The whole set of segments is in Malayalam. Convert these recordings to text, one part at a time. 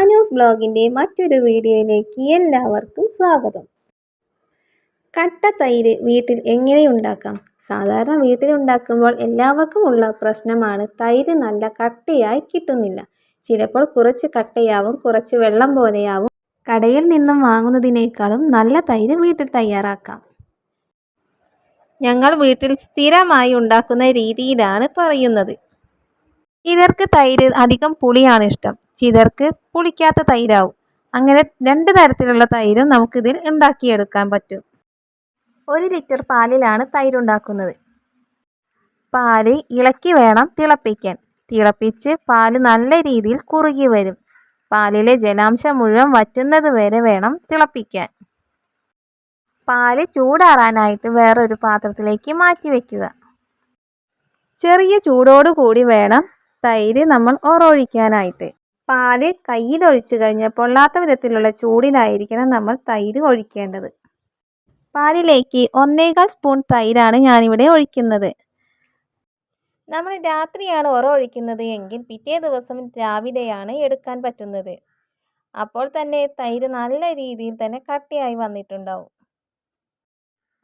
അനൂസ് ബ്ലോഗിൻ്റെ മറ്റൊരു വീഡിയോയിലേക്ക് എല്ലാവർക്കും സ്വാഗതം. കട്ട തൈര് വീട്ടിൽ എങ്ങനെ ഉണ്ടാക്കാം? സാധാരണ വീട്ടിൽ ഉണ്ടാക്കുമ്പോൾ എല്ലാവർക്കും ഉള്ള പ്രശ്നമാണ് തൈര് നല്ല കട്ടയായി കിട്ടുന്നില്ല. ചിലപ്പോൾ കുറച്ച് കട്ടയാവും, കുറച്ച് വെള്ളം പോലെയാവും. കടയിൽ നിന്നും വാങ്ങുന്നതിനേക്കാളും നല്ല തൈര് വീട്ടിൽ തയ്യാറാക്കാം. ഞങ്ങൾ വീട്ടിൽ സ്ഥിരമായി ഉണ്ടാക്കുന്ന രീതിയിലാണ് പറയുന്നത്. ചിലർക്ക് തൈര് അധികം പുളിയാണ് ഇഷ്ടം, ചിലർക്ക് പുളിക്കാത്ത തൈരാവും. അങ്ങനെ 2 തരത്തിലുള്ള തൈരും നമുക്കിതിൽ ഉണ്ടാക്കിയെടുക്കാൻ പറ്റും. 1 ലിറ്റർ പാലിലാണ് തൈരുണ്ടാക്കുന്നത്. പാല് ഇളക്കി വേണം തിളപ്പിക്കാൻ. തിളപ്പിച്ച് പാല് നല്ല രീതിയിൽ കുറുകി വരും. പാലിലെ ജലാംശം മുഴുവൻ വറ്റുന്നത് വരെ വേണം തിളപ്പിക്കാൻ. പാല് ചൂടാറാനായിട്ട് വേറൊരു പാത്രത്തിലേക്ക് മാറ്റി വയ്ക്കുക. ചെറിയ ചൂടോടുകൂടി വേണം തൈര് നമ്മൾ ഒഴിക്കാനായിട്ട്. പാല് കയ്യിലൊഴിച്ചു കഴിഞ്ഞാൽ പൊള്ളാത്ത വിധത്തിലുള്ള ചൂടിലായിരിക്കണം നമ്മൾ തൈര് ഒഴിക്കേണ്ടത്. പാലിലേക്ക് 1.25 സ്പൂൺ തൈരാണ് ഞാനിവിടെ ഒഴിക്കുന്നത്. നമ്മൾ രാത്രിയാണ് ഒഴിക്കുന്നത് എങ്കിൽ പിറ്റേ ദിവസം രാവിലെയാണ് എടുക്കാൻ പറ്റുന്നത്. അപ്പോൾ തന്നെ തൈര് നല്ല രീതിയിൽ തന്നെ കട്ടിയായി വന്നിട്ടുണ്ടാവും.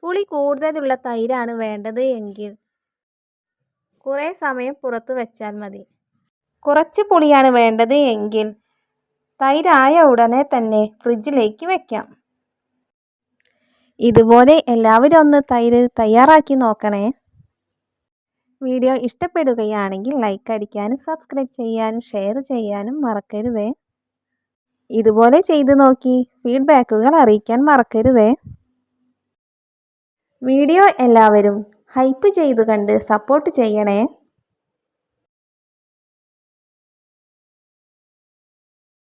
പുളി കൂടുതലുള്ള തൈരാണ് വേണ്ടത് എങ്കിൽ കുറേ സമയം പുറത്ത് വെച്ചാൽ മതി. കുറച്ച് പുളിയാണ് വേണ്ടത് എങ്കിൽ തൈരായ ഉടനെ തന്നെ ഫ്രിഡ്ജിലേക്ക് വെക്കാം. ഇതുപോലെ എല്ലാവരും ഒന്ന് തൈര് തയ്യാറാക്കി നോക്കണേ. വീഡിയോ ഇഷ്ടപ്പെടുകയാണെങ്കിൽ ലൈക്ക് അടിക്കാനും സബ്സ്ക്രൈബ് ചെയ്യാനും ഷെയർ ചെയ്യാനും മറക്കരുതേ. ഇതുപോലെ ചെയ്തു നോക്കി ഫീഡ്ബാക്കുകൾ അറിയിക്കാൻ മറക്കരുതേ. വീഡിയോ എല്ലാവരും ഹൈപ്പ് ചെയ്തു കണ്ട് സപ്പോർട്ട് ചെയ്യണേ.